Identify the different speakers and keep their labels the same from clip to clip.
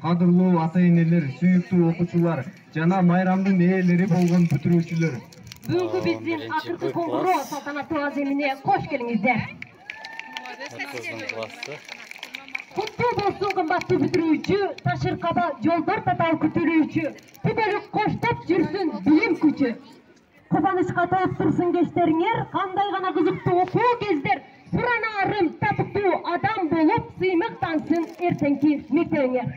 Speaker 1: Кадырлуу ата-энелер, сүйүктүү окуучулар жана майрамдын ээлери болгон бүтүрүүчүлөр.
Speaker 2: Бүгүнкү биздин акыркы коңгуроо салтанаттуу аземине кош келиңиздер. Куттуу болсун кымбаттуу бүтүрүүчү, Ташыркаба жолдор татаал күтүлүүчү, түбөлүк коштоп жүрсүн билим күчү. Кубанычка толуп турсун кечтериңер, кандай гана кызыктуу окуу кездер, суранарым татыктуу адам болуп сыймыктансын эртеңки мектебиңер.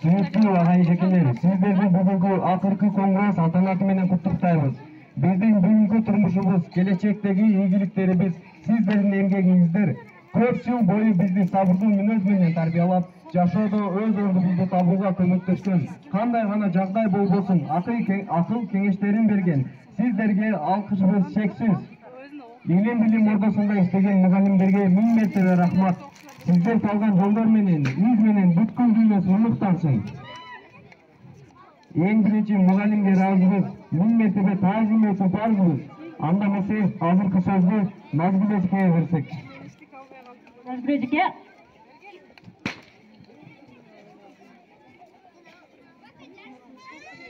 Speaker 1: Сүйүктүү агай-эжекелер, сиздерди бүгүнкү акыркы коңгуроо салтанаты менен куттуктайбыз. Биздин бүгүнкү турмушубуз, келечектеги ийгиликтерибиз сиздердин эмгегиңиздер. Көп жыл бою бизди сабырдуу мүнөз менен тарбиялап, жашоодо өз ордубузду табууга көмөктөшкөн, кандай гана жагдай болбосун, акыл кеңештерин берген сиздерге алкышыбыз чексиз. Илим билим ордосунда иштеген мугалимдерге миң мертебе рахмат. Сиздер салган жолдор менен, из менен бүткүл дүйнө сыймыктансын. Эң биринчи мугалимге ыраазыбыз, миң мертебе таазим этүү парызбыз. Анда эмесе азыркы сөздү Назгүл эжекеге берсек.
Speaker 2: Назгүл эжеке.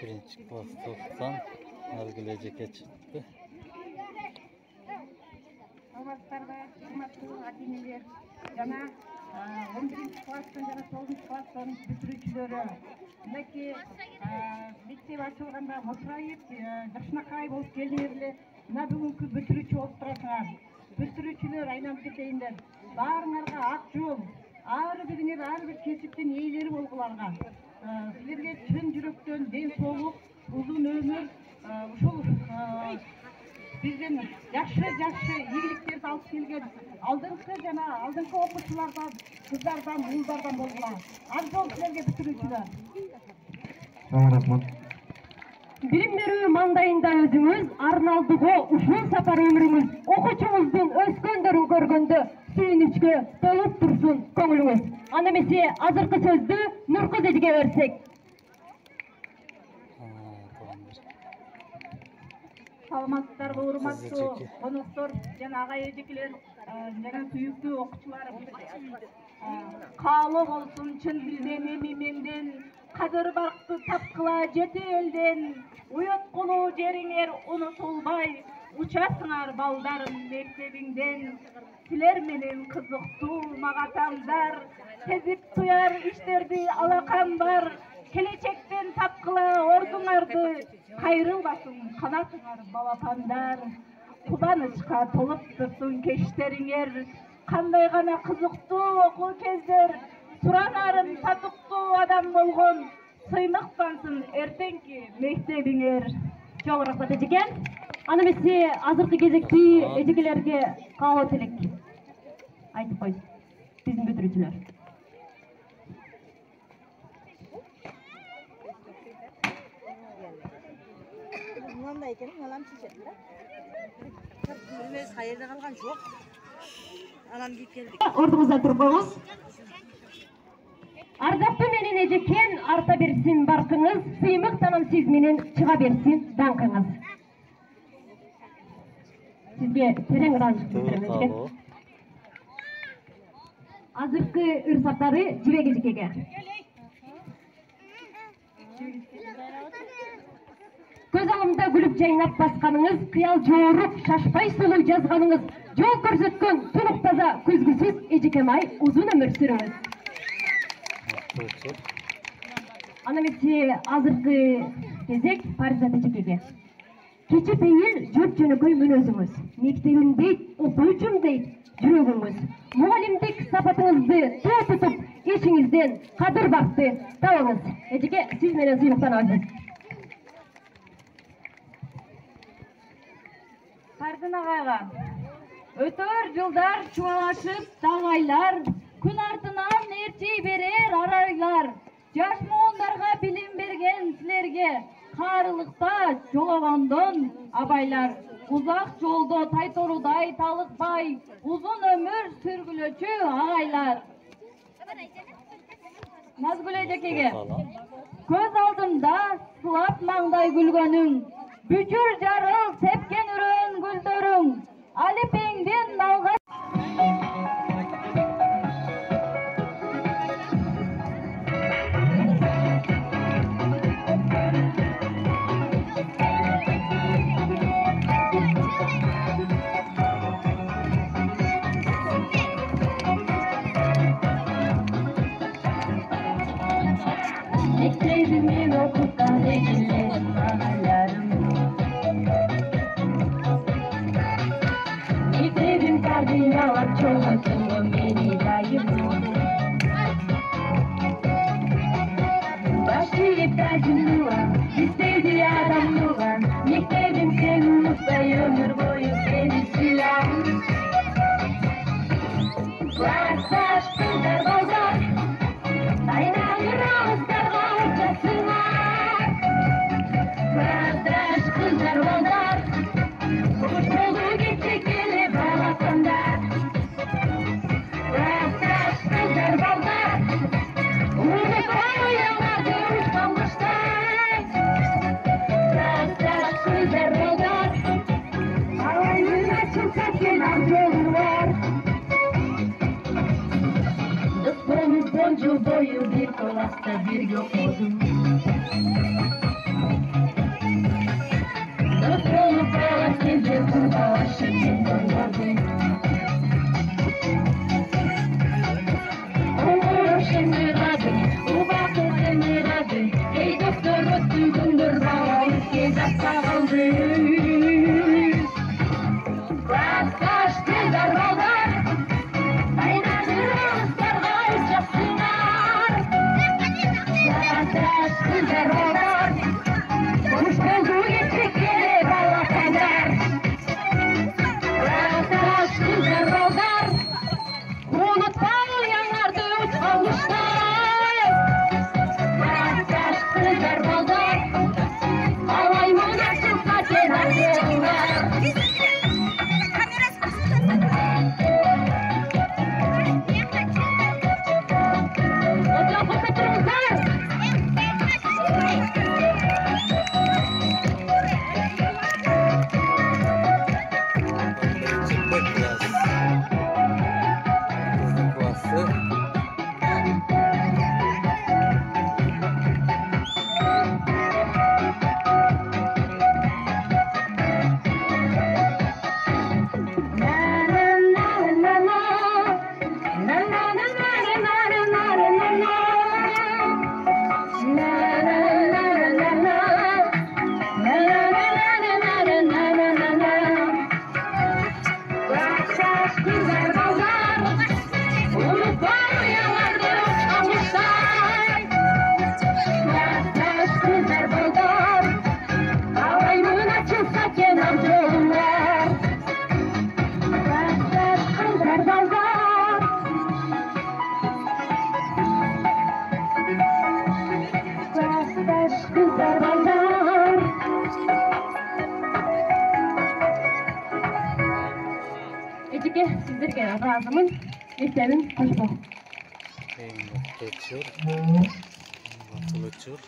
Speaker 3: Birinci klasta okutan Nazgül Ejeke çıktı.
Speaker 4: Avazlarga hurmattуу адимилер жана 11-класстан жана 9-класстан бүтүрүүчүлөрү. Мынакей мектеп ачылганда мосурайып, жакшынакай болуп келиңер эле. Мына бүгүнкү бүтүрүүчү болуп турасыңар. Бүтүрүүчүлөр айланып кетейиндер. Баарыңарга ак жол, ар бириңер ар бир кесиптин ээлери болгуларга. Силерге чын жүрөктөн ден соолук, узун өмүр, ушул биздин жакшы ийгиликтерди алып келген алдыңкы жана алдыңкы окуучулардан, кыздардан, уулдардан болгула. Ак жол силерге бүтүрүүчүлөр.
Speaker 1: Рахмат.
Speaker 2: Билим берүү мандайында өзүңүз, Арналдыго ушул сапар өмүрүңүз окуучуңуздун өскөндөрүн көргөндө сүйүнүчкө толуп турсун көңүлүңүз. Анда эмесе азыркы сөздү Нуркыз эжеге берсек.
Speaker 4: Саламатсыздарбы, урматтуу коноктор жана агай-эжекелер жана сүйүктүү окуучулар. Каалоо болсун чын билден эми менден, кадыр баркты тапкыла жети элден, уюткулуу жериңер унутулбай, учасыңар балдарым мектебиңден. Силер менен кызыктуу магатамдар, сезип туяр иштерди алакан бар, келечектен тапкыла ордуңарды, кайрылбасын канатыңар балапандар. Кубанычка толуп турсун кечтериңер, кандай гана кызыктуу окуу кездер, суранарым татыктуу адам болгон, сыймыктансын эртеңки мектебиңер.
Speaker 2: Чоң рахмат эжеке. Анда эмесе азыркы кезекти эжекелерге каалоо тилек айтып койсун. Биздин бүтүрүүчүлөр.
Speaker 5: Manda ekan, alam çiçek de. Bilmez hayırda kalgan çok. Alam git geldik.
Speaker 2: Ordumuzda turboğuz. Ардактуу менен эжекен арта берсин баркыңыз, сыймыктанам сиз менен чыга берсин даңкыңыз. Сизге терең ыраазычылык билдирем эжекен. Азыркы ырсактары Жибек эжекеге. Көз алдымда күлүп жайнап басканыңыз, кыял жооруп шашпай сулуу жазганыңыз, жол көрсөткөн тунук таза көзгүсүз эжекем ай узун өмүр сүрүңүз. Ана эмесе азыркы кезек Паризат эжекеге. Кечи пейил жөп жөнөкөй мүнөзүңүз, мектебим дейт, окуучум дейт жүрөгүңүз. Мугалимдик сапатыңызды тоо тутуп, эшиңизден кадыр бакты табыңыз. Эжеке, сиз менен сыйлыктанабыз.
Speaker 4: Кардын агайга өтөр жылдар чубалашып тагайлар, күн артынан ээрчий берер арайлар. Жаш муундарга билим берген силерге, каарылыкта жологондон абайлар.
Speaker 2: Uzak jolda taytoruday talıkbay, uzun ömür sürgülöçü ağaylar. Nazgül Ejekege. Көз алдымда сылап маңдай гүлгөнүң, бүчүр жарыл сепкен үрөн гүлдөрүң, алипеңден налга. Bekledim okuttan eğilim ağalarım. Giderim kardinalar çoğaltım beni dayım. Başlayıp tercihim var, istediği adam var. Bekledim seni unutmayı ömür boyu seni silah. Başlaş kızlar bozar, dayanır ağızlar. Kardeş kızlar bozar, koş kolu geçecek ele bağlasında. Kardeş kızlar bozar, umut koyuyorlardı uçmamışlar. Kardeş kızlar bozar, ağlayın açılsa kenar yolu var. Ispoluk boncu boyu bir kolasta bir yok oldum. Ispoluk bolas gece kurbaşı kendin. Umurum şimdi radı, ubakı seni radı. Ey doktor ötüldündür bana ülkede sağıldı. Kaç kızlar bozar, dayanır ağızlarga uçasınlar. Kaç kızlar bozar, konuş olduğu geçecek yere bağlasınlar. Kaç kızlar bozar, unutmayın yanardı uçmamışlar. Kaç kızlar bozar, alayımın açılsa kenar yollar. Hocam fotoğrafınızlar.
Speaker 3: Çıkmak biraz. Kızlık bası.
Speaker 2: Ejike sizlerge razımın, mektebimin hoş bulduk.
Speaker 3: En mutlu uçur. Mutlu uçur.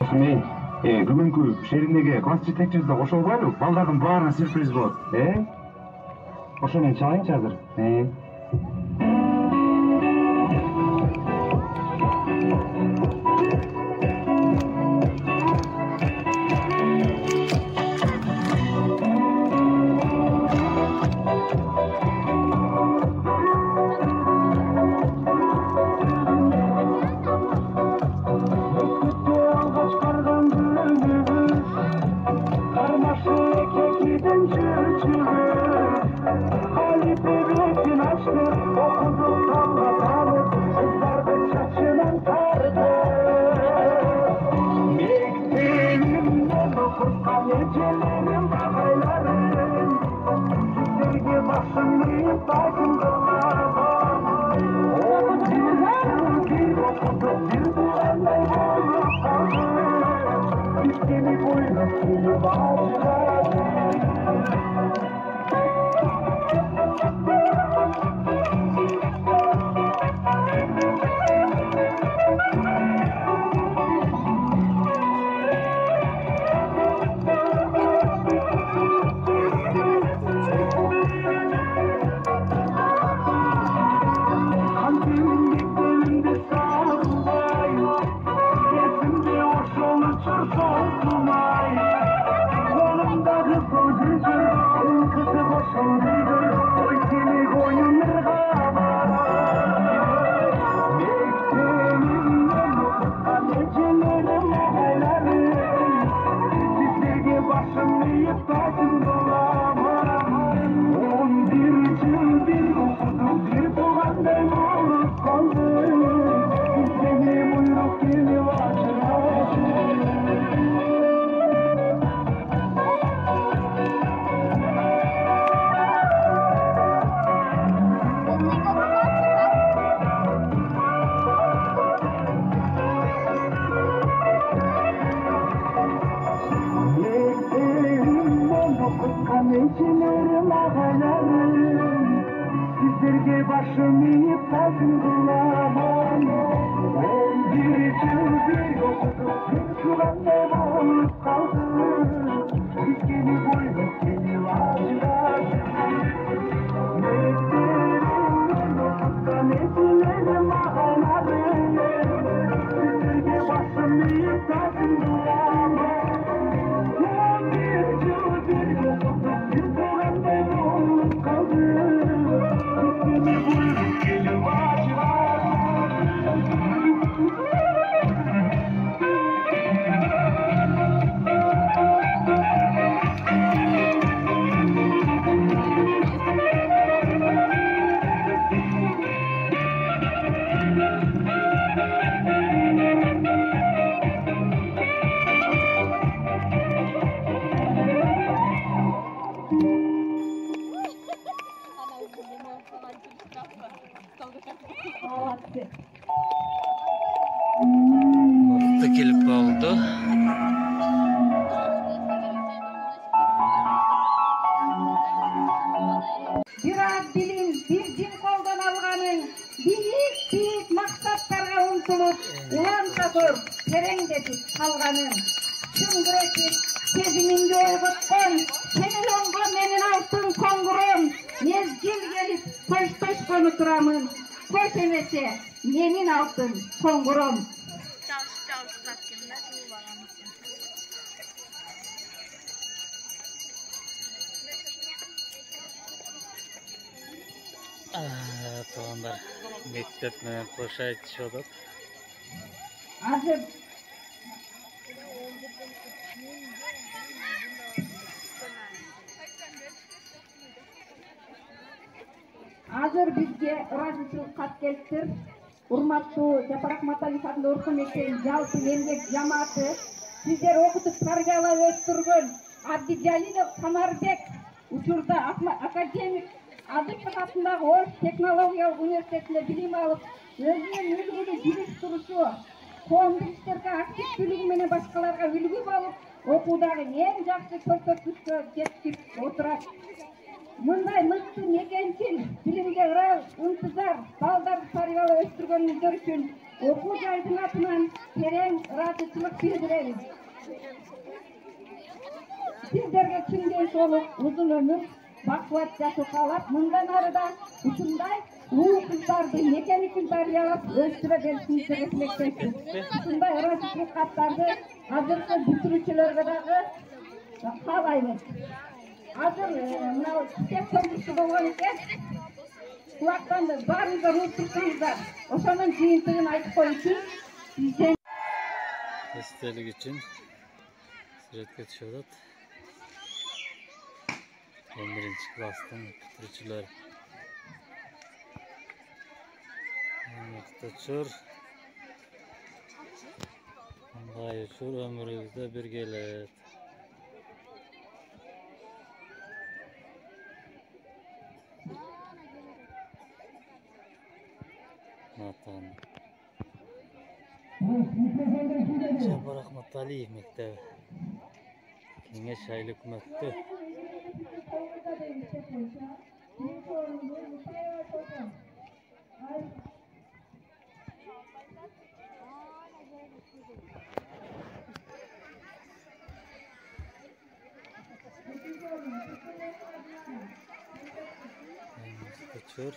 Speaker 1: достум, бүгүнкү шериндеги класс жетекчибизди кошо албайлы? Балдардын баарына сюрприз болот. Ошо мен чыгайынчы азыр.
Speaker 3: Mutlu kelip oldu.
Speaker 4: Bir Abdil'in bir din koldan alganın büyük maksatlarga umtulup ulan satır terengdetip kalganın şun güreşip keziminde oygutkan senin onga menin altın kongurum mezgil gelip toş konu turamın koş emese menin altın kongurum.
Speaker 3: Tuğanlar mektep menen koşa aytışıyorduk.
Speaker 4: Hazır Hazır bizge ыраазычылык кат келиптир. Урматтуу Жапарак Маталиев атындагы орто мектебинин жалпы эмгек жамааты, сиздер окутуп тарбиялап өстүргөн Абдижалилов Санарбек учурда академик Адыктык атындагы Ош технологиялык университетинде билим алып, өзүнүн үлгүлүү жүрүш турушу, коомдук иштерге активдүүлүгү менен башкаларга үлгү болуп, окуудагы эң жакшы көрсөткүчкө жетип отурат. Мындай мыкты мекенчил, билимге ынтызар балдарды тарбиялап өстүргөнүңүздөр үчүн Okul jaydın atынан tereң ыраазычылык билдиребиz. Sizlerge чын денсаулык, uzun ömür, бакубат жашоо каалап, мындан ары да ушундай улуу кыздарды мекени үчүн дарыялап өстүрө беришиңизди тилектейбиз. Ушундай ыраазычылык каттарды азыркы бүтүрүүчүлөргө дагы каалайбыз. Азыр мына китеп конкурсу болгон экен. Kulaktan barınızda ruh tutsanızlar. Oşanın cihintini ayıp koyucu. Bizden
Speaker 3: Estelik için suratga tushadi. 11-chi klassdan bitiruvchilar. Maqtachur. Bunday uchur ömrüngizde bir gelet. Natan. Jabbar Ahmadaliyev mektebi. Kengash aylik hukumatda Kaçır.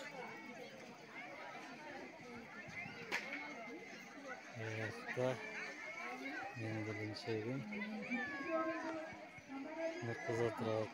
Speaker 3: Evet, benim bildiğim şeyim. Ne kızartır